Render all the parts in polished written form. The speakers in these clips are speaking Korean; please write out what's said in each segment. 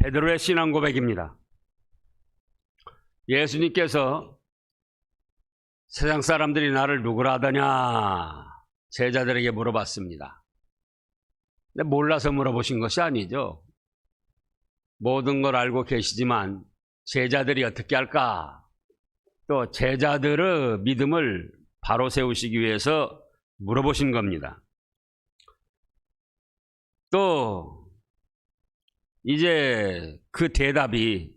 베드로의 신앙 고백입니다. 예수님께서 세상 사람들이 나를 누구라 하더냐 제자들에게 물어봤습니다. 근데 몰라서 물어보신 것이 아니죠. 모든 걸 알고 계시지만 제자들이 어떻게 할까? 또 제자들의 믿음을 바로 세우시기 위해서 물어보신 겁니다. 또 이제 그 대답이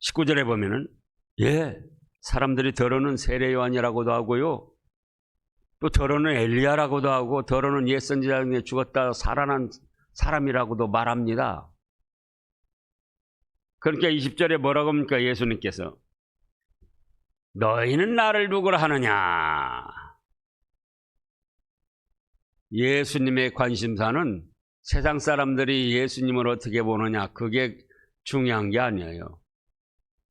19절에 보면은 사람들이 더러는 세례 요한이라고도 하고요. 또 더러는 엘리야라고도 하고 더러는 옛 선지자 중에 죽었다 살아난 사람이라고도 말합니다. 그러니까 20절에 뭐라고 합니까? 예수님께서 너희는 나를 누구라 하느냐? 예수님의 관심사는 세상 사람들이 예수님을 어떻게 보느냐 그게 중요한 게 아니에요.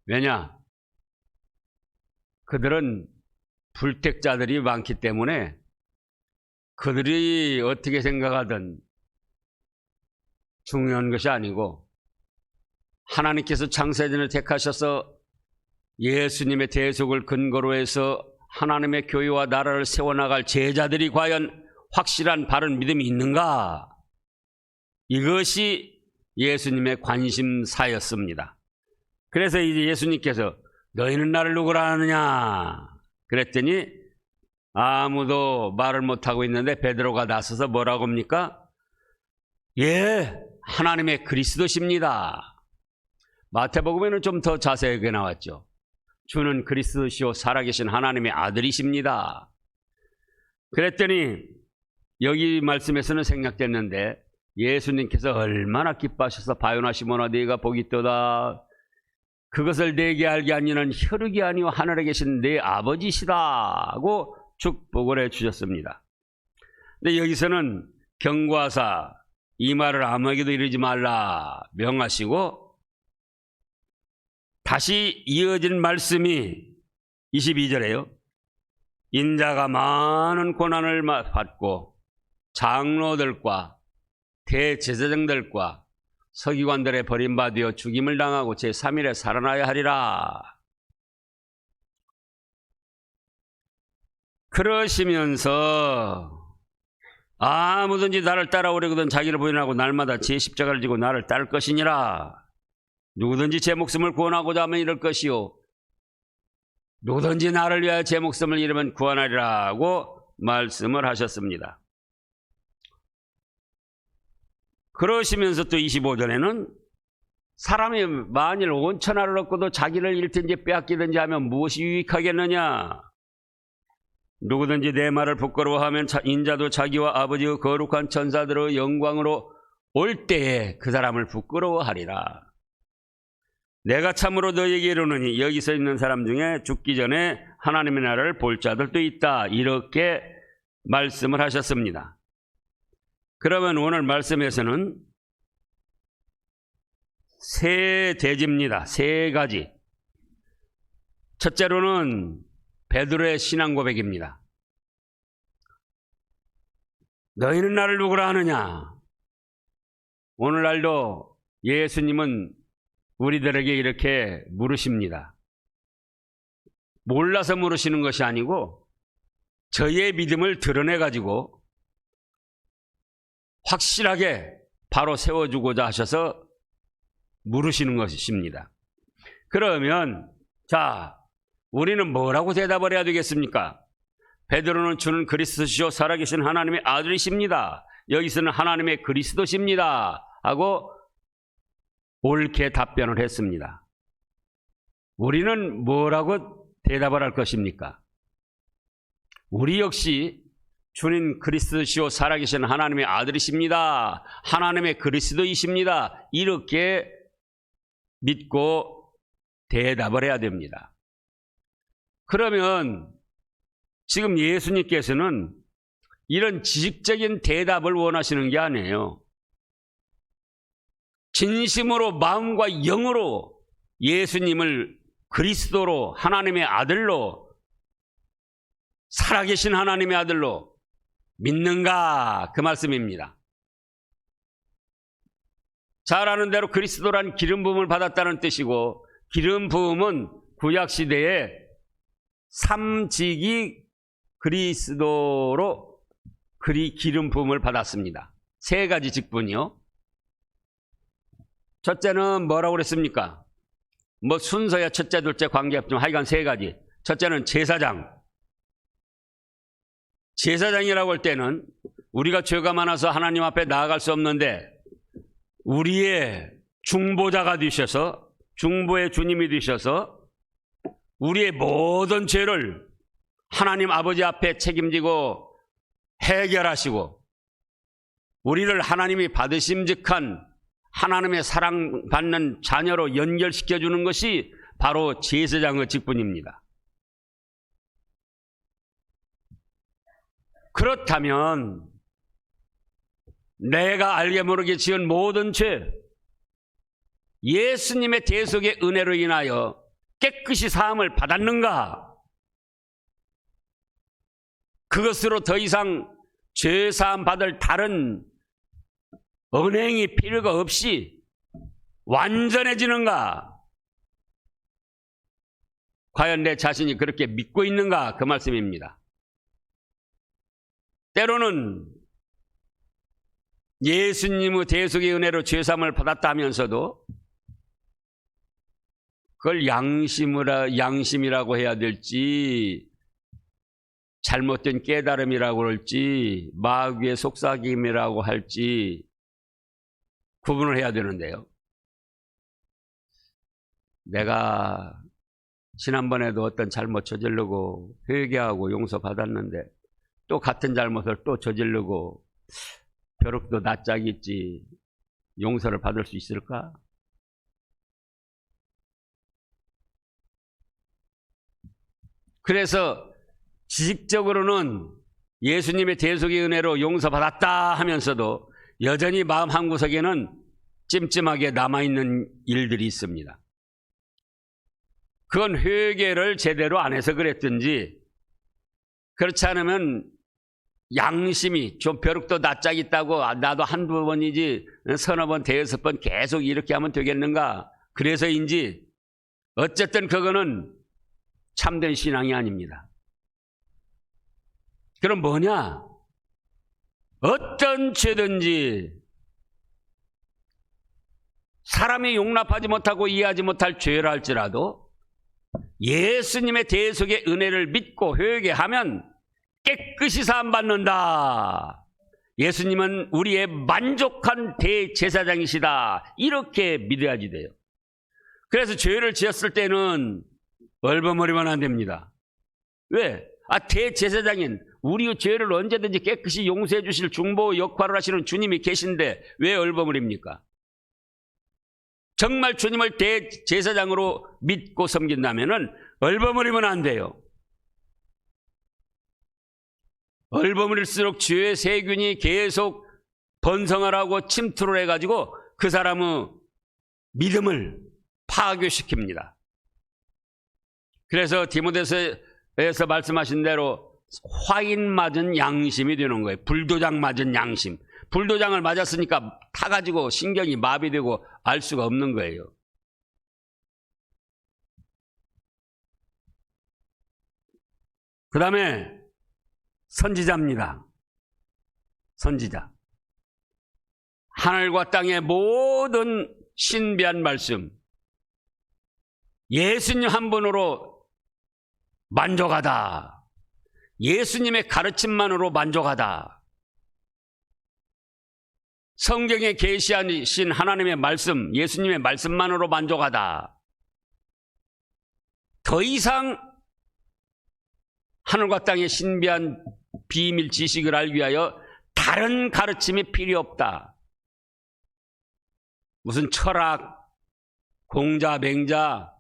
왜냐? 그들은 불택자들이 많기 때문에 그들이 어떻게 생각하든 중요한 것이 아니고 하나님께서 창세전에 택하셔서 예수님의 대속을 근거로 해서 하나님의 교회와 나라를 세워나갈 제자들이 과연 확실한 바른 믿음이 있는가? 이것이 예수님의 관심사였습니다. 그래서 이제 예수님께서 너희는 나를 누구라 하느냐? 그랬더니 아무도 말을 못하고 있는데 베드로가 나서서 뭐라고 합니까? 하나님의 그리스도십니다. 마태복음에는 좀 더 자세하게 나왔죠. 주는 그리스도시요 살아계신 하나님의 아들이십니다. 그랬더니 여기 말씀에서는 생략됐는데 예수님께서 얼마나 기뻐하셔서 바요나 시몬아 네가 복이 있도다. 그것을 내게 알게 하니는 혈육이 아니요 하늘에 계신 내 아버지시다고 축복을 해주셨습니다. 근데 여기서는 경고하사 이 말을 아무에게도 이르지 말라 명하시고 다시 이어진 말씀이 22절에요. 인자가 많은 고난을 받고 장로들과 대제사장들과 서기관들의 버림받아 죽임을 당하고 제3일에 살아나야 하리라. 그러시면서 아무든지 나를 따라오려거든 자기를 부인하고 날마다 제 십자가를 지고 나를 따를 것이니라. 누구든지 제 목숨을 구원하고자 하면 이럴 것이요 누구든지 나를 위하여 제 목숨을 잃으면 구원하리라고 말씀을 하셨습니다. 그러시면서 또 25절에는 사람이 만일 온천하를 얻고도 자기를 잃든지 빼앗기든지 하면 무엇이 유익하겠느냐? 누구든지 내 말을 부끄러워하면 인자도 자기와 아버지의 거룩한 천사들의 영광으로 올 때에 그 사람을 부끄러워하리라. 내가 참으로 너희에게 이르노니 여기 서 있는 사람 중에 죽기 전에 하나님의 나라를 볼 자들도 있다. 이렇게 말씀을 하셨습니다. 그러면 오늘 말씀에서는 세 대지입니다. 세 가지. 첫째로는 베드로의 신앙 고백입니다. 너희는 나를 누구라 하느냐? 오늘날도 예수님은 우리들에게 이렇게 물으십니다. 몰라서 물으시는 것이 아니고 저희의 믿음을 드러내가지고 확실하게 바로 세워주고자 하셔서 물으시는 것입니다. 그러면 우리는 뭐라고 대답을 해야 되겠습니까? 베드로는 주는 그리스도시요 살아계신 하나님의 아들이십니다. 여기서는 하나님의 그리스도십니다 하고 옳게 답변을 했습니다. 우리는 뭐라고 대답을 할 것입니까? 우리 역시 주님 그리스도시요 살아계신 하나님의 아들이십니다. 하나님의 그리스도이십니다. 이렇게 믿고 대답을 해야 됩니다. 그러면 지금 예수님께서는 이런 지식적인 대답을 원하시는 게 아니에요. 진심으로 마음과 영으로 예수님을 그리스도로 하나님의 아들로 살아계신 하나님의 아들로 믿는가? 그 말씀입니다. 잘 아는 대로 그리스도란 기름 부음을 받았다는 뜻이고, 기름 부음은 구약 시대에 삼직이 그리스도로 기름 부음을 받았습니다. 세 가지 직분이요. 첫째는 뭐라고 그랬습니까? 뭐 순서야 첫째, 둘째 관계없지만 하여간 세 가지. 첫째는 제사장. 제사장이라고 할 때는 우리가 죄가 많아서 하나님 앞에 나아갈 수 없는데 우리의 중보자가 되셔서, 중보의 주님이 되셔서 우리의 모든 죄를 하나님 아버지 앞에 책임지고 해결하시고 우리를 하나님이 받으심직한 하나님의 사랑받는 자녀로 연결시켜주는 것이 바로 제사장의 직분입니다. 그렇다면 내가 알게 모르게 지은 모든 죄, 예수님의 대속의 은혜로 인하여 깨끗이 사함을 받았는가? 그것으로 더 이상 죄 사함 받을 다른 은행이 필요가 없이 완전해지는가? 과연 내 자신이 그렇게 믿고 있는가? 그 말씀입니다. 때로는 예수님의 대속의 은혜로 죄사함을 받았다 하면서도 그걸 양심이라고 해야 될지, 잘못된 깨달음이라고 할지, 마귀의 속삭임이라고 할지 구분을 해야 되는데요. 내가 지난번에도 어떤 잘못 저지르고 회개하고 용서받았는데 또 같은 잘못을 또 저지르고 벼룩도 낯짝이 있지, 용서를 받을 수 있을까? 그래서 지식적으로는 예수님의 대속의 은혜로 용서받았다 하면서도 여전히 마음 한구석에는 찜찜하게 남아있는 일들이 있습니다. 그건 회개를 제대로 안 해서 그랬든지, 그렇지 않으면 양심이 좀 벼룩도 낯짝 있다고 나도 한두 번이지 서너 번, 대여섯 번 계속 이렇게 하면 되겠는가? 그래서인지 어쨌든 그거는 참된 신앙이 아닙니다. 그럼 뭐냐? 어떤 죄든지 사람이 용납하지 못하고 이해하지 못할 죄라 할지라도 예수님의 대속의 은혜를 믿고 회개하면 깨끗이 사함받는다. 예수님은 우리의 만족한 대제사장이시다. 이렇게 믿어야지 돼요. 그래서 죄를 지었을 때는 얼버무리면 안 됩니다. 왜? 대제사장인 우리의 죄를 언제든지 깨끗이 용서해 주실 중보 역할을 하시는 주님이 계신데 왜 얼버무립니까? 정말 주님을 대제사장으로 믿고 섬긴다면 얼버무리면 안 돼요. 얼버무릴수록 죄의 세균이 계속 번성을 하고 침투를 해가지고 그 사람의 믿음을 파괴시킵니다. 그래서 디모데서에서 말씀하신 대로 화인 맞은 양심이 되는 거예요. 불도장 맞은 양심. 불도장을 맞았으니까 타가지고 신경이 마비되고 알 수가 없는 거예요. 그 다음에 선지자입니다. 선지자. 하늘과 땅의 모든 신비한 말씀, 예수님 한 분으로 만족하다. 예수님의 가르침만으로 만족하다. 성경에 계시하신 하나님의 말씀, 예수님의 말씀만으로 만족하다. 더 이상 하늘과 땅의 신비한 비밀 지식을 알기 위하여 다른 가르침이 필요 없다. 무슨 철학, 공자, 맹자,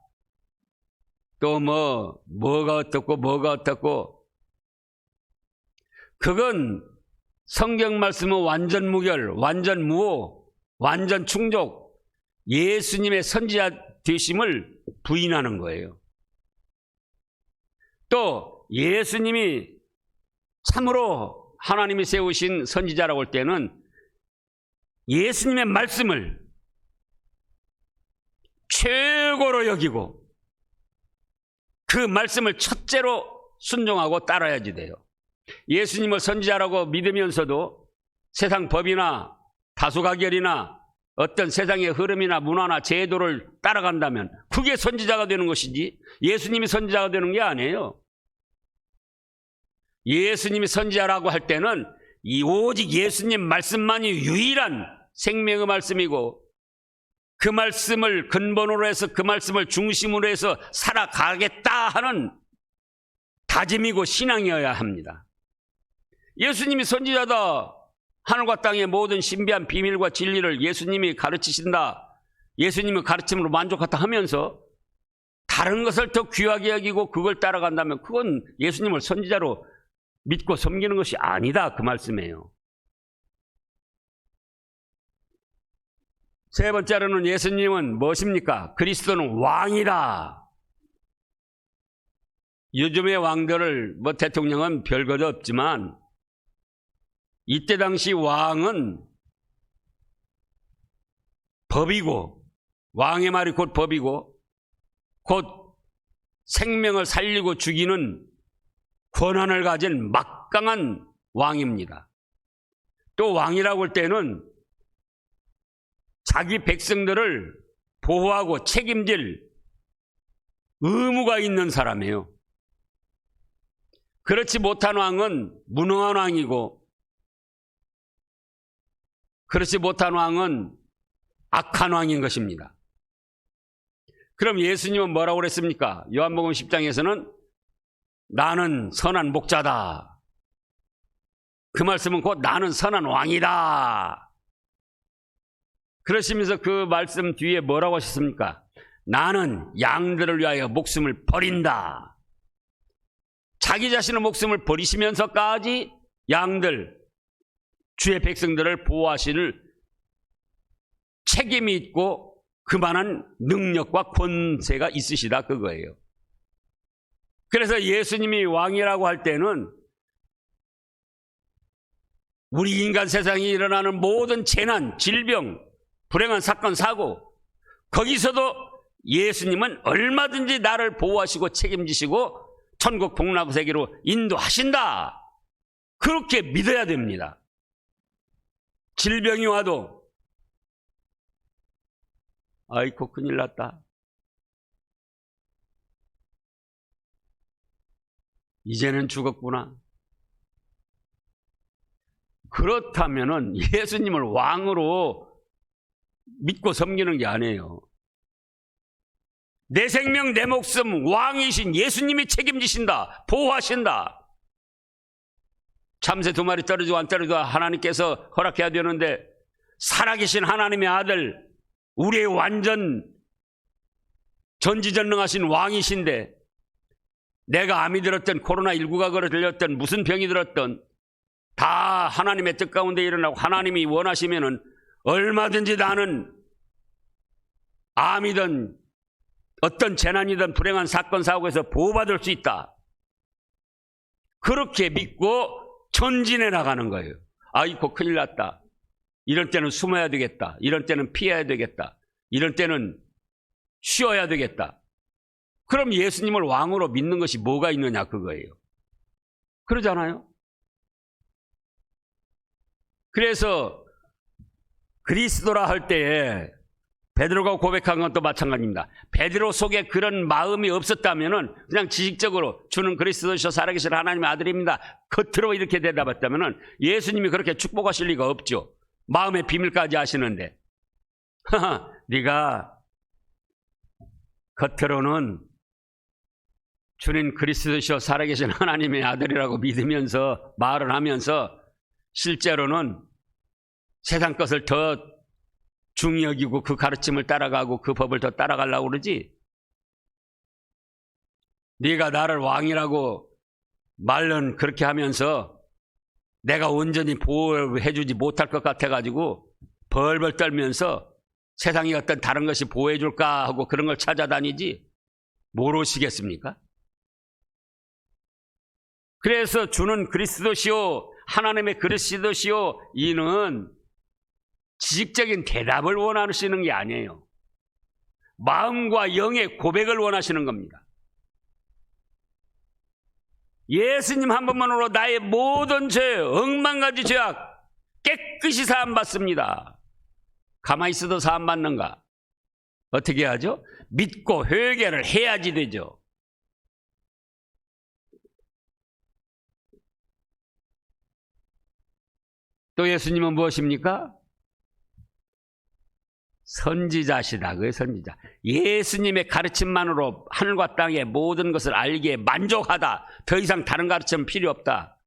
또 뭐가 어떻고 그건 성경 말씀은 완전 무결, 완전 무호, 완전 충족, 예수님의 선지자 되심을 부인하는 거예요. 또 예수님이 참으로 하나님이 세우신 선지자라고 할 때는 예수님의 말씀을 최고로 여기고 그 말씀을 첫째로 순종하고 따라야지 돼요. 예수님을 선지자라고 믿으면서도 세상 법이나 다수가결이나 어떤 세상의 흐름이나 문화나 제도를 따라간다면 그게 선지자가 되는 것이지 예수님이 선지자가 되는 게 아니에요. 예수님이 선지자라고 할 때는 오직 예수님 말씀만이 유일한 생명의 말씀이고 그 말씀을 근본으로 해서 그 말씀을 중심으로 해서 살아가겠다 하는 다짐이고 신앙이어야 합니다. 예수님이 선지자다. 하늘과 땅의 모든 신비한 비밀과 진리를 예수님이 가르치신다. 예수님의 가르침으로 만족하다 하면서 다른 것을 더 귀하게 여기고 그걸 따라간다면 그건 예수님을 선지자로 믿고 섬기는 것이 아니다. 그 말씀이에요. 세 번째로는 예수님은 무엇입니까? 그리스도는 왕이다. 요즘의 왕들을 대통령은 별것 없지만 이때 당시 왕은 법이고 왕의 말이 곧 법이고 곧 생명을 살리고 죽이는 권한을 가진 막강한 왕입니다. 또 왕이라고 할 때는 자기 백성들을 보호하고 책임질 의무가 있는 사람이에요. 그렇지 못한 왕은 무능한 왕이고 그렇지 못한 왕은 악한 왕인 것입니다. 그럼 예수님은 뭐라고 그랬습니까? 요한복음 10장에서는 나는 선한 목자다. 그 말씀은 곧 나는 선한 왕이다. 그러시면서 그 말씀 뒤에 뭐라고 하셨습니까? 나는 양들을 위하여 목숨을 버린다. 자기 자신의 목숨을 버리시면서까지 양들, 주의 백성들을 보호하실 책임이 있고 그만한 능력과 권세가 있으시다 그거예요. 그래서 예수님이 왕이라고 할 때는 우리 인간 세상에 일어나는 모든 재난, 질병, 불행한 사건, 사고 거기서도 예수님은 얼마든지 나를 보호하시고 책임지시고 천국 복락의 세계로 인도하신다. 그렇게 믿어야 됩니다. 질병이 와도 아이고 큰일 났다. 이제는 죽었구나. 그렇다면은 예수님을 왕으로 믿고 섬기는 게 아니에요. 내 생명 내 목숨 왕이신 예수님이 책임지신다. 보호하신다. 참새 2마리 떨어지고 안 떨어지고 하나님께서 허락해야 되는데 살아계신 하나님의 아들 우리의 완전 전지전능하신 왕이신데 내가 암이 들었던 코로나19가 걸렸던 무슨 병이 들었던 다 하나님의 뜻 가운데 일어나고 하나님이 원하시면은 얼마든지 나는 암이든 어떤 재난이든 불행한 사건 사고에서 보호받을 수 있다. 그렇게 믿고 전진해 나가는 거예요. 아이고 큰일 났다. 이럴 때는 숨어야 되겠다. 이럴 때는 피해야 되겠다. 이럴 때는 쉬어야 되겠다. 그럼 예수님을 왕으로 믿는 것이 뭐가 있느냐 그거예요. 그러잖아요. 그래서 그리스도라 할 때에 베드로가 고백한 건 또 마찬가지입니다. 베드로 속에 그런 마음이 없었다면은 그냥 지식적으로 주는 그리스도시요 살아계신 하나님의 아들입니다. 겉으로 이렇게 대답했다면은 예수님이 그렇게 축복하실 리가 없죠. 마음의 비밀까지 아시는데. 네가 겉으로는 주는 그리스도시요 살아계신 하나님의 아들이라고 믿으면서 말을 하면서 실제로는 세상 것을 더 중히 여기고 그 가르침을 따라가고 그 법을 더 따라가려고 그러지. 네가 나를 왕이라고 말은 그렇게 하면서 내가 온전히 보호해주지 못할 것 같아가지고 벌벌 떨면서 세상에 어떤 다른 것이 보호해줄까 하고 그런 걸 찾아다니지 모르시겠습니까? 그래서 주는 그리스도시요 하나님의 그리스도시요 이는 지식적인 대답을 원하시는 게 아니에요. 마음과 영의 고백을 원하시는 겁니다. 예수님 한 번만으로 나의 모든 죄, 억만가지 죄악 깨끗이 사함받습니다. 가만히 있어도 사함받는가? 어떻게 하죠? 믿고 회개를 해야지 되죠. 또 예수님은 무엇입니까? 선지자시다. 그게 선지자. 예수님의 가르침만으로 하늘과 땅의 모든 것을 알기에 만족하다. 더 이상 다른 가르침은 필요 없다.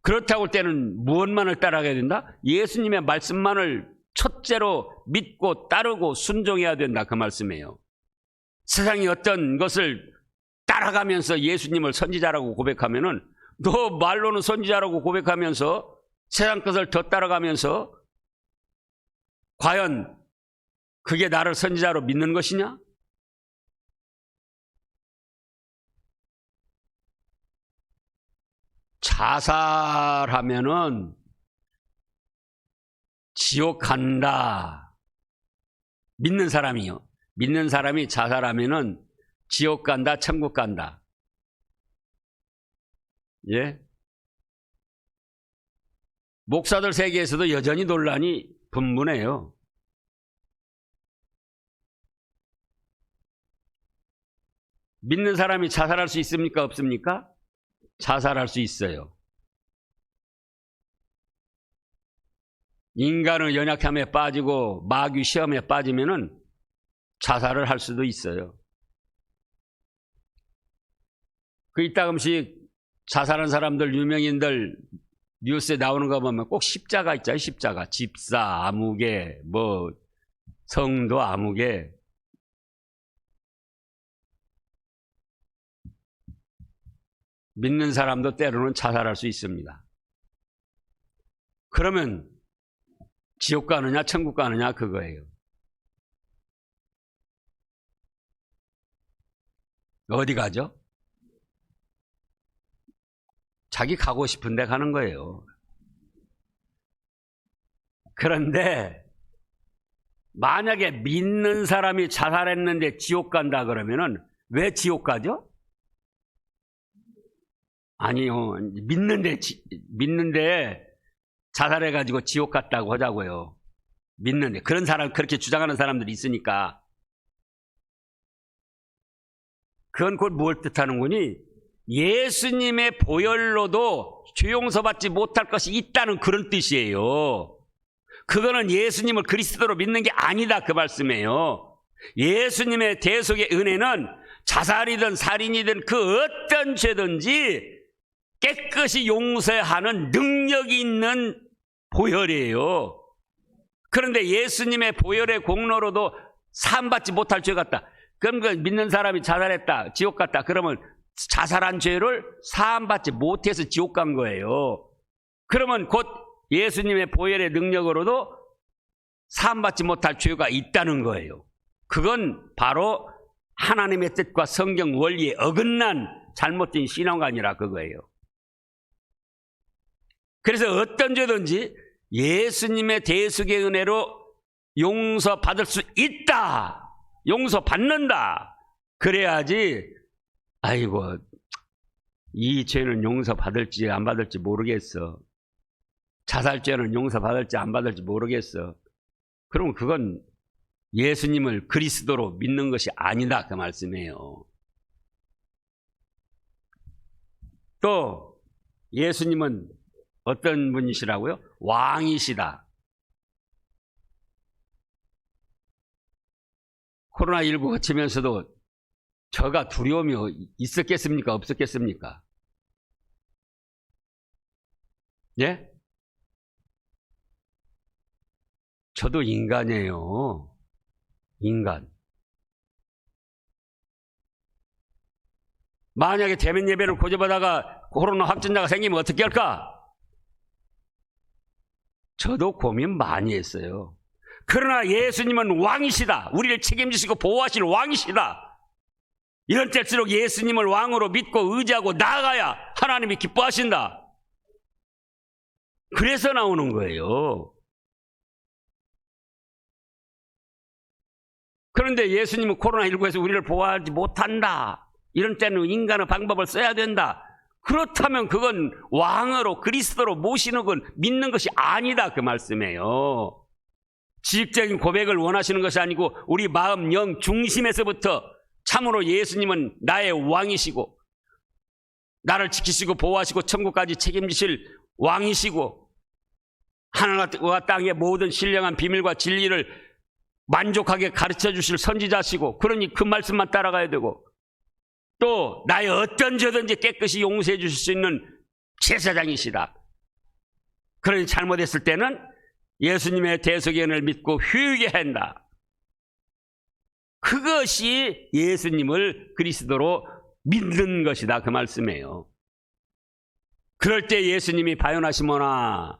그렇다고 할 때는 무엇만을 따라가야 된다? 예수님의 말씀만을 첫째로 믿고 따르고 순종해야 된다. 그 말씀이에요. 세상이 어떤 것을 따라가면서 예수님을 선지자라고 고백하면은 너 말로는 선지자라고 고백하면서 세상 것을 더 따라가면서 과연 그게 나를 선지자로 믿는 것이냐? 자살하면은 지옥 간다. 믿는 사람이요. 믿는 사람이 자살하면은 지옥 간다, 천국 간다. 예? 목사들 세계에서도 여전히 논란이 분분해요. 믿는 사람이 자살할 수 있습니까? 없습니까? 자살할 수 있어요. 인간의 연약함에 빠지고 마귀 시험에 빠지면은 자살을 할 수도 있어요. 그 이따금씩 자살한 사람들, 유명인들 뉴스에 나오는 거 보면 꼭 십자가 있잖아요. 십자가. 집사, 아무개, 뭐 성도 아무개. 믿는 사람도 때로는 자살할 수 있습니다. 그러면 지옥 가느냐 천국 가느냐 그거예요. 어디 가죠? 자기 가고 싶은 데 가는 거예요. 그런데 만약에 믿는 사람이 자살했는데 지옥 간다 그러면은 왜 지옥 가죠? 아니요. 믿는데 자살해가지고 지옥 갔다고 하자고요. 믿는데. 그런 사람, 그렇게 주장하는 사람들이 있으니까. 그건 곧 뭘 뜻하는 거니? 예수님의 보혈로도 죄 용서받지 못할 것이 있다는 그런 뜻이에요. 그거는 예수님을 그리스도로 믿는 게 아니다 그 말씀이에요. 예수님의 대속의 은혜는 자살이든 살인이든 그 어떤 죄든지 깨끗이 용서하는 능력이 있는 보혈이에요. 그런데 예수님의 보혈의 공로로도 사함받지 못할 죄 같다. 그럼 그 믿는 사람이 자살했다, 지옥 갔다. 그러면 자살한 죄를 사함받지 못해서 지옥 간 거예요. 그러면 곧 예수님의 보혈의 능력으로도 사함받지 못할 죄가 있다는 거예요. 그건 바로 하나님의 뜻과 성경 원리에 어긋난 잘못된 신앙관이라 그거예요. 그래서 어떤 죄든지 예수님의 대속의 은혜로 용서받을 수 있다. 용서받는다. 그래야지 아이고 이 죄는 용서받을지 안 받을지 모르겠어. 자살죄는 용서받을지 안 받을지 모르겠어. 그럼 그건 예수님을 그리스도로 믿는 것이 아니다 그 말씀이에요. 또 예수님은 어떤 분이시라고요? 왕이시다. 코로나19 거치면서도 저가 두려움이 있었겠습니까? 없었겠습니까? 예? 저도 인간이에요. 인간. 만약에 대면 예배를 고집하다가 코로나 확진자가 생기면 어떻게 할까? 저도 고민 많이 했어요. 그러나 예수님은 왕이시다. 우리를 책임지시고 보호하실 왕이시다. 이런 때일수록 예수님을 왕으로 믿고 의지하고 나아가야 하나님이 기뻐하신다. 그래서 나오는 거예요. 그런데 예수님은 코로나19에서 우리를 보호하지 못한다. 이런 때는 인간의 방법을 써야 된다. 그렇다면 그건 왕으로 그리스도로 모시는 건 믿는 것이 아니다 그 말씀이에요. 지식적인 고백을 원하시는 것이 아니고 우리 마음 영 중심에서부터 참으로 예수님은 나의 왕이시고 나를 지키시고 보호하시고 천국까지 책임지실 왕이시고 하늘과 땅의 모든 신령한 비밀과 진리를 만족하게 가르쳐 주실 선지자시고, 그러니 그 말씀만 따라가야 되고, 또 나의 어떤 죄든지 깨끗이 용서해 주실 수 있는 제사장이시다. 그러니 잘못했을 때는 예수님의 대속연을 믿고 휴게 한다. 그것이 예수님을 그리스도로 믿는 것이다 그 말씀이에요. 그럴 때 예수님이 바요나 시몬아,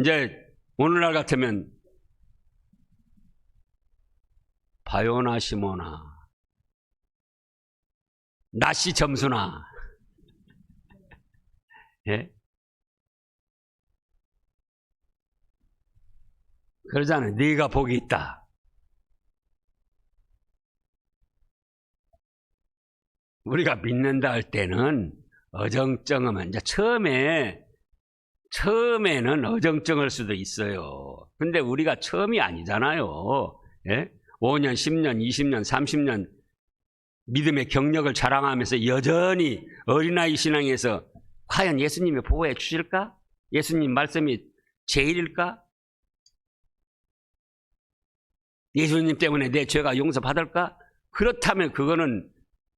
이제 오늘날 같으면 바요나 시몬아, 나씨 점수나, 예? 그러잖아요. 네가 복이 있다. 우리가 믿는다 할 때는 어정쩡하면, 이제 처음에는 어정쩡할 수도 있어요. 근데 우리가 처음이 아니잖아요. 예? 5년, 10년, 20년, 30년 믿음의 경력을 자랑하면서 여전히 어린아이 신앙에서 과연 예수님이 보호해 주실까? 예수님 말씀이 제일일까? 예수님 때문에 내 죄가 용서받을까? 그렇다면 그거는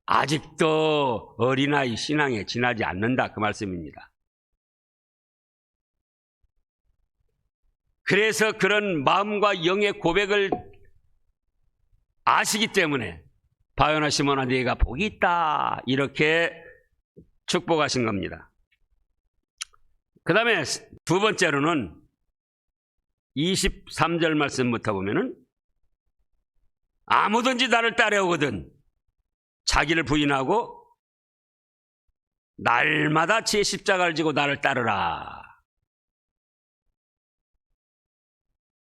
아직도 어린아이 신앙에 지나지 않는다 그 말씀입니다. 그래서 그런 마음과 영의 고백을 아시기 때문에 바요나 시몬아 네가 복이 있다 이렇게 축복하신 겁니다. 그 다음에 두 번째로는 23절 말씀부터 보면은 아무든지 나를 따라오거든 자기를 부인하고 날마다 제 십자가를 지고 나를 따르라.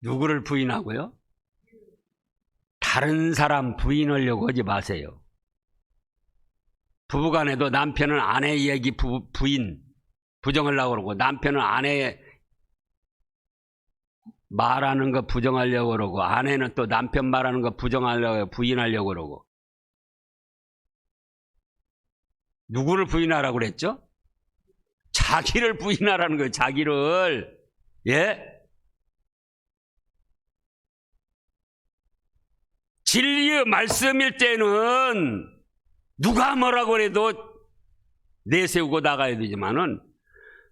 누구를 부인하고요? 다른 사람 부인하려고 하지 마세요. 부부간에도 남편은 아내 얘기 부인 부정하려고 그러고, 남편은 아내 말하는 거 부정하려고 그러고, 아내는 또 남편 말하는 거 부정하려고 부인하려고 그러고. 누구를 부인하라고 그랬죠? 자기를 부인하라는 거예요. 자기를. 예? 진리의 말씀일 때는 누가 뭐라고 해도 내세우고 나가야 되지만은,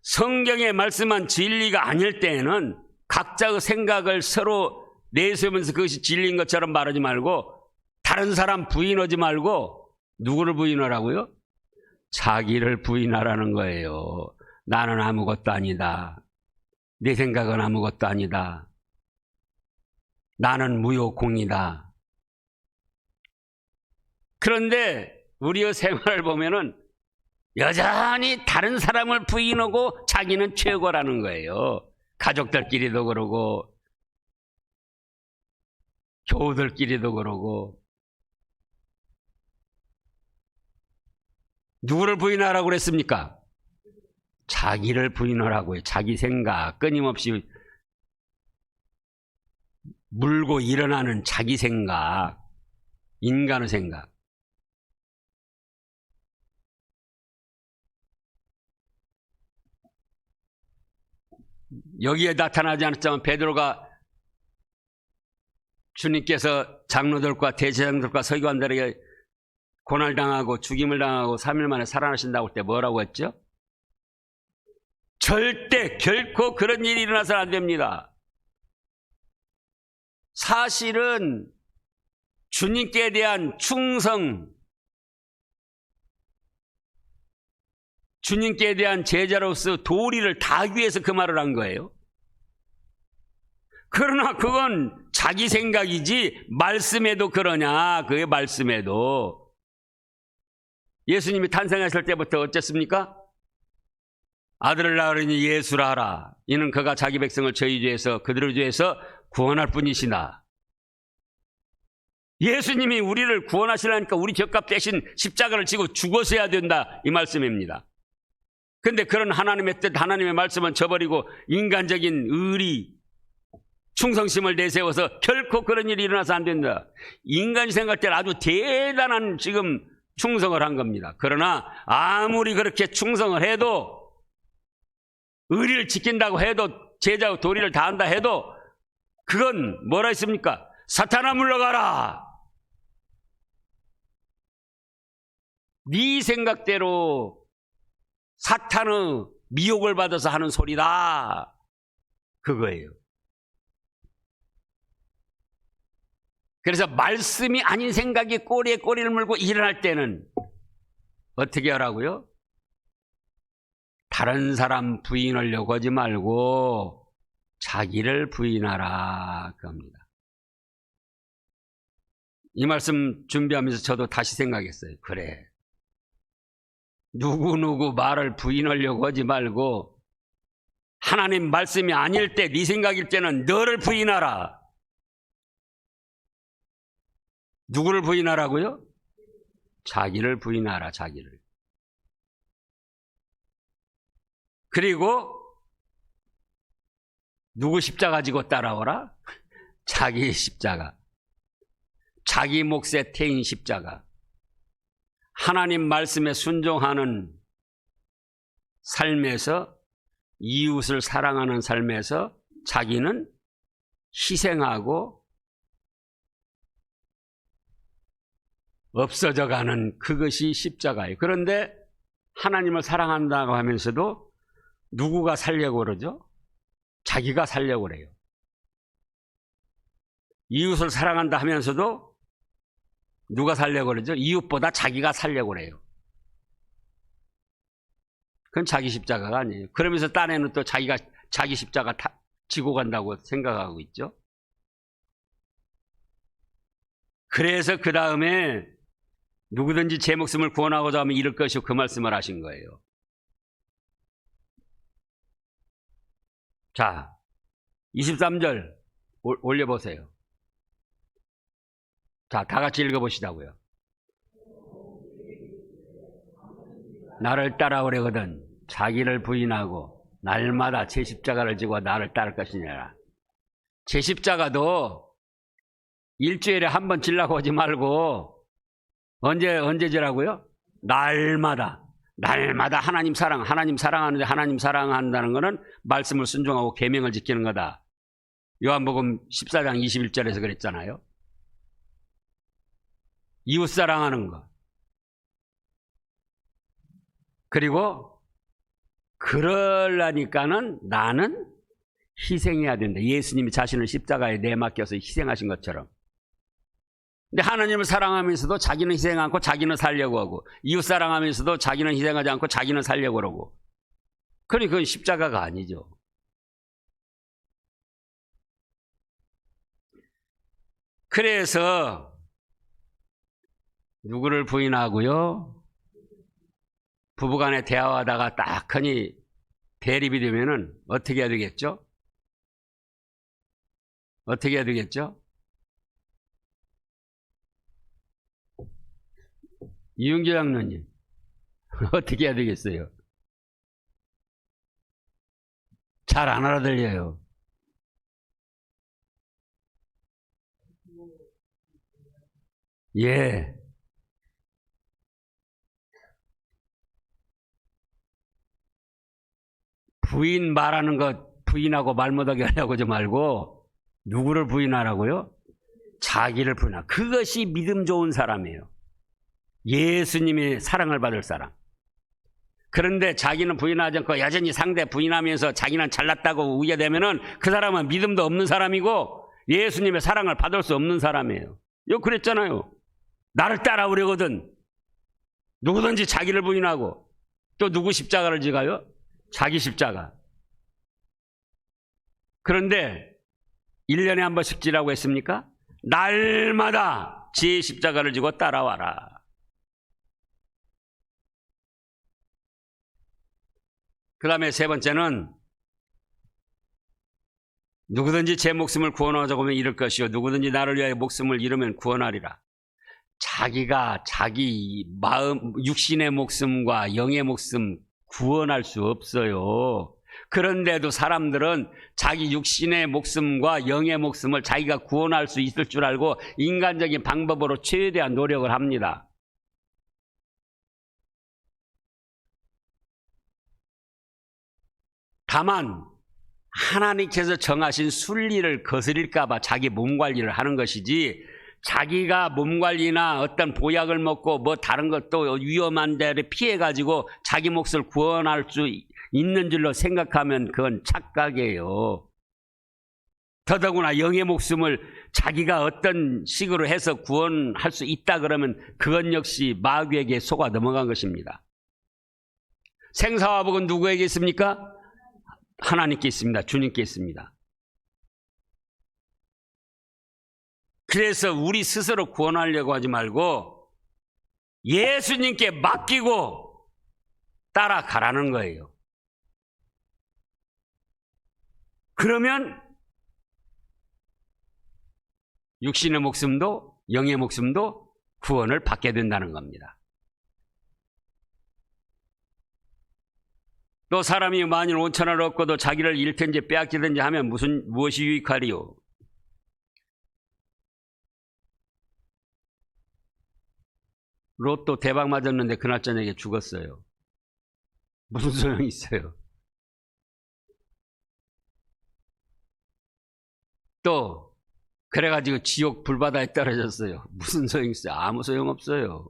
성경의 말씀한 진리가 아닐 때에는 각자의 생각을 서로 내세우면서 그것이 진리인 것처럼 말하지 말고, 다른 사람 부인하지 말고, 누구를 부인하라고요? 자기를 부인하라는 거예요. 나는 아무것도 아니다. 내 생각은 아무것도 아니다. 나는 무효공이다. 그런데 우리의 생활을 보면은 여전히 다른 사람을 부인하고 자기는 최고라는 거예요. 가족들끼리도 그러고 교우들끼리도 그러고. 누구를 부인하라고 그랬습니까? 자기를 부인하라고요. 자기 생각, 끊임없이 물고 일어나는 자기 생각, 인간의 생각. 여기에 나타나지 않았지만 베드로가 주님께서 장로들과 대제사장들과 서기관들에게 고난당하고 죽임을 당하고 3일 만에 살아나신다고 할 때 뭐라고 했죠? 절대 결코 그런 일이 일어나서는 안 됩니다. 사실은 주님께 대한 충성, 주님께 대한 제자로서 도리를 다하기 위해서 그 말을 한 거예요. 그러나 그건 자기 생각이지 말씀에도 그러냐? 그게 말씀에도. 예수님이 탄생하실 때부터 어쨌습니까? 아들을 낳으니 예수라 하라. 이는 그가 자기 백성을 저희 죄에서 그들의 죄에서 구원할 뿐이시나. 예수님이 우리를 구원하시려니까 우리 죄값 대신 십자가를 지고 죽었어야 된다, 이 말씀입니다. 그런데 그런 하나님의 뜻, 하나님의 말씀은 저버리고 인간적인 의리, 충성심을 내세워서 결코 그런 일이 일어나서 안 된다. 인간이 생각할 때는 아주 대단한 지금 충성을 한 겁니다. 그러나 아무리 그렇게 충성을 해도, 의리를 지킨다고 해도, 제자의 도리를 다한다 해도 그건 뭐라 했습니까? 사탄아 물러가라. 네 생각대로 사탄의 미혹을 받아서 하는 소리다, 그거예요. 그래서 말씀이 아닌 생각이 꼬리에 꼬리를 물고 일어날 때는 어떻게 하라고요? 다른 사람 부인하려고 하지 말고 자기를 부인하라, 그겁니다. 이 말씀 준비하면서 저도 다시 생각했어요. 그래, 누구누구 말을 부인하려고 하지 말고 하나님 말씀이 아닐 때, 네 생각일 때는 너를 부인하라. 누구를 부인하라고요? 자기를 부인하라, 자기를. 그리고 누구 십자가 지고 따라오라? 자기 십자가. 자기 몫의 태인 십자가. 하나님 말씀에 순종하는 삶에서, 이웃을 사랑하는 삶에서 자기는 희생하고 없어져 가는 그것이 십자가예요. 그런데 하나님을 사랑한다고 하면서도 누구가 살려고 그러죠? 자기가 살려고 그래요. 이웃을 사랑한다 하면서도 누가 살려고 그러죠? 이웃보다 자기가 살려고 그래요. 그건 자기 십자가가 아니에요. 그러면서 딴에는 또 자기가 자기 십자가 지고 간다고 생각하고 있죠. 그래서 그 다음에 누구든지 제 목숨을 구원하고자 하면 잃을 것이요, 그 말씀을 하신 거예요. 자, 23절 올려보세요. 자, 다 같이 읽어보시자고요. 나를 따라오려거든 자기를 부인하고 날마다 제 십자가를 지고 나를 따를 것이니라. 제 십자가도 일주일에 한 번 지려고 하지 말고 언제 지라고요? 날마다 하나님 사랑하는데, 하나님 사랑한다는 것은 말씀을 순종하고 계명을 지키는 거다. 요한복음 14장 21절에서 그랬잖아요. 이웃 사랑하는 것. 그리고 그러려니까는 나는 희생해야 된다. 예수님이 자신을 십자가에 내맡겨서 희생하신 것처럼. 근데 하나님을 사랑하면서도 자기는 희생 않고 자기는 살려고 하고, 이웃 사랑하면서도 자기는 희생하지 않고 자기는 살려고 그러고, 그러니 그건 십자가가 아니죠. 그래서 누구를 부인하고요? 부부간에 대화하다가 딱 하니 대립이 되면은 어떻게 해야 되겠죠? 어떻게 해야 되겠죠? 이윤기 장로님, 어떻게 해야 되겠어요? 잘 안 알아들려요. 예. 부인 말하는 것 부인하고 말 못하게 하려고 하지 말고 누구를 부인하라고요? 자기를 부인하라. 그것이 믿음 좋은 사람이에요. 예수님의 사랑을 받을 사람. 그런데 자기는 부인하지 않고 여전히 상대 부인하면서 자기는 잘났다고 우겨대면은 그 사람은 믿음도 없는 사람이고 예수님의 사랑을 받을 수 없는 사람이에요. 요 그랬잖아요. 나를 따라오려거든 누구든지 자기를 부인하고, 또 누구 십자가를 지가요? 자기 십자가. 그런데 1년에 한 번씩 지라고 했습니까? 날마다 제 십자가를 지고 따라와라. 그 다음에 세 번째는 누구든지 제 목숨을 구원하자고 하면 잃을 것이요 누구든지 나를 위하여 목숨을 잃으면 구원하리라. 자기가 자기 마음, 육신의 목숨과 영의 목숨 구원할 수 없어요. 그런데도 사람들은 자기 육신의 목숨과 영의 목숨을 자기가 구원할 수 있을 줄 알고 인간적인 방법으로 최대한 노력을 합니다. 다만 하나님께서 정하신 순리를 거스릴까 봐 자기 몸 관리를 하는 것이지, 자기가 몸 관리나 어떤 보약을 먹고 뭐 다른 것도 위험한 데를 피해 가지고 자기 몫을 구원할 수 있는 줄로 생각하면 그건 착각이에요. 더더구나 영의 목숨을 자기가 어떤 식으로 해서 구원할 수 있다 그러면 그건 역시 마귀에게 속아 넘어간 것입니다. 생사와 복은 누구에게 있습니까? 하나님께 있습니다. 주님께 있습니다. 그래서 우리 스스로 구원하려고 하지 말고 예수님께 맡기고 따라가라는 거예요. 그러면 육신의 목숨도 영의 목숨도 구원을 받게 된다는 겁니다. 또 사람이 만일 5천을 얻고도 자기를 잃든지 빼앗기든지 하면 무엇이 유익하리요? 로또 대박 맞았는데 그날 저녁에 죽었어요. 무슨 소용이 있어요? 또 그래가지고 지옥 불바다에 떨어졌어요. 무슨 소용이 있어요? 아무 소용 없어요.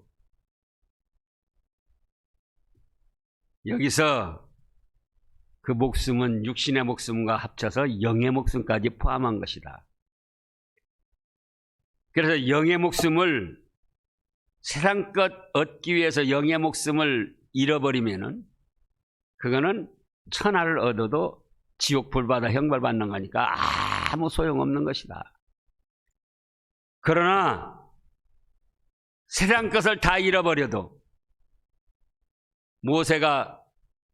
여기서 그 목숨은 육신의 목숨과 합쳐서 영의 목숨까지 포함한 것이다. 그래서 영의 목숨을 세상 것 얻기 위해서 영의 목숨을 잃어버리면은 그거는 천하를 얻어도 지옥 불바다 형벌 받는 거니까 아무 소용없는 것이다. 그러나 세상 것을 다 잃어버려도 모세가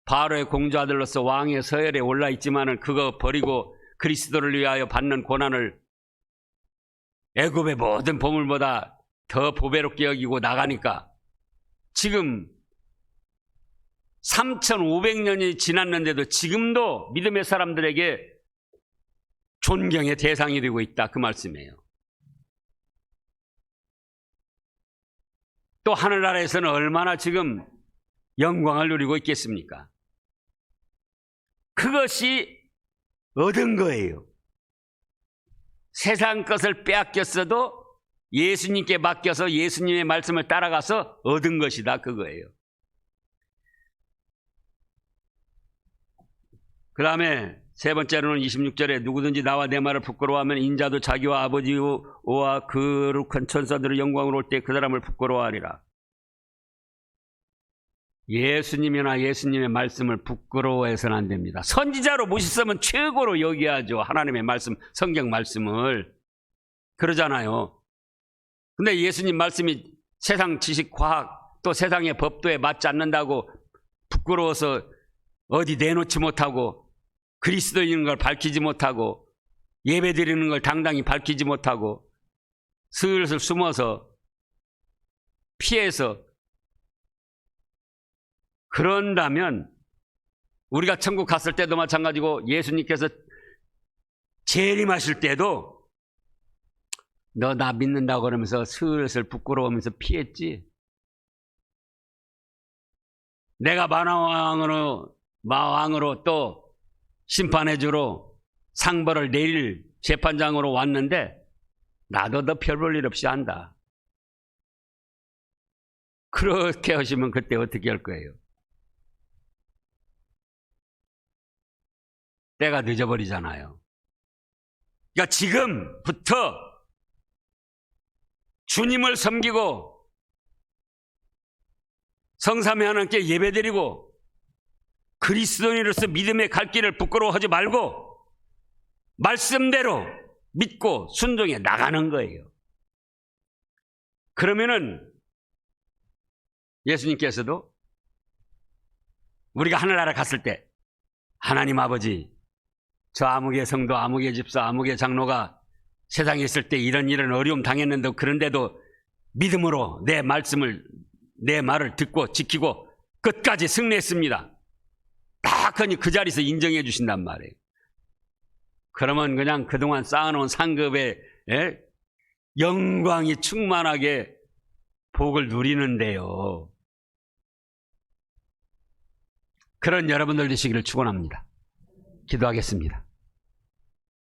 바로의 공주아들로서 왕의 서열에 올라 있지만은 그거 버리고 그리스도를 위하여 받는 고난을 애굽의 모든 보물보다 더 보배롭게 여기고 나가니까 지금 3,500년이 지났는데도 지금도 믿음의 사람들에게 존경의 대상이 되고 있다, 그 말씀이에요. 또 하늘나라에서는 얼마나 지금 영광을 누리고 있겠습니까? 그것이 얻은 거예요. 세상 것을 빼앗겼어도 예수님께 맡겨서 예수님의 말씀을 따라가서 얻은 것이다, 그거예요. 그 다음에 세 번째로는 26절에 누구든지 나와 내 말을 부끄러워하면 인자도 자기와 아버지와 거룩한 천사들의 영광으로 올 때 그 사람을 부끄러워하리라. 예수님이나 예수님의 말씀을 부끄러워해서는 안 됩니다. 선지자로 모셨으면 최고로 여겨야죠. 하나님의 말씀, 성경 말씀을. 그러잖아요. 근데 예수님 말씀이 세상 지식, 과학, 또 세상의 법도에 맞지 않는다고 부끄러워서 어디 내놓지 못하고 그리스도인 걸 밝히지 못하고 예배 드리는 걸 당당히 밝히지 못하고 슬슬 숨어서 피해서 그런다면 우리가 천국 갔을 때도 마찬가지고 예수님께서 재림하실 때도 너 나 믿는다고 그러면서 슬슬 부끄러우면서 피했지. 내가 마왕으로 또 심판해주러 상벌을 내릴 재판장으로 왔는데 나도 너 별 볼 일 없이 한다. 그렇게 하시면 그때 어떻게 할 거예요? 때가 늦어버리잖아요. 그러니까 지금부터 주님을 섬기고 성삼위 하나님께 예배드리고 그리스도인으로서 믿음의 갈 길을 부끄러워하지 말고 말씀대로 믿고 순종해 나가는 거예요. 그러면은 예수님께서도 우리가 하늘나라 갔을 때 하나님 아버지 저 아무개 성도, 아무개 집사, 아무개 장로가 세상에 있을 때 이런 어려움 당했는데 그런데도 믿음으로 내 말을 듣고 지키고 끝까지 승리했습니다. 딱 하니 그 자리에서 인정해 주신단 말이에요. 그러면 그냥 그동안 쌓아놓은 상급의 영광이 충만하게 복을 누리는데요. 그런 여러분들 되시기를 축원합니다. 기도하겠습니다.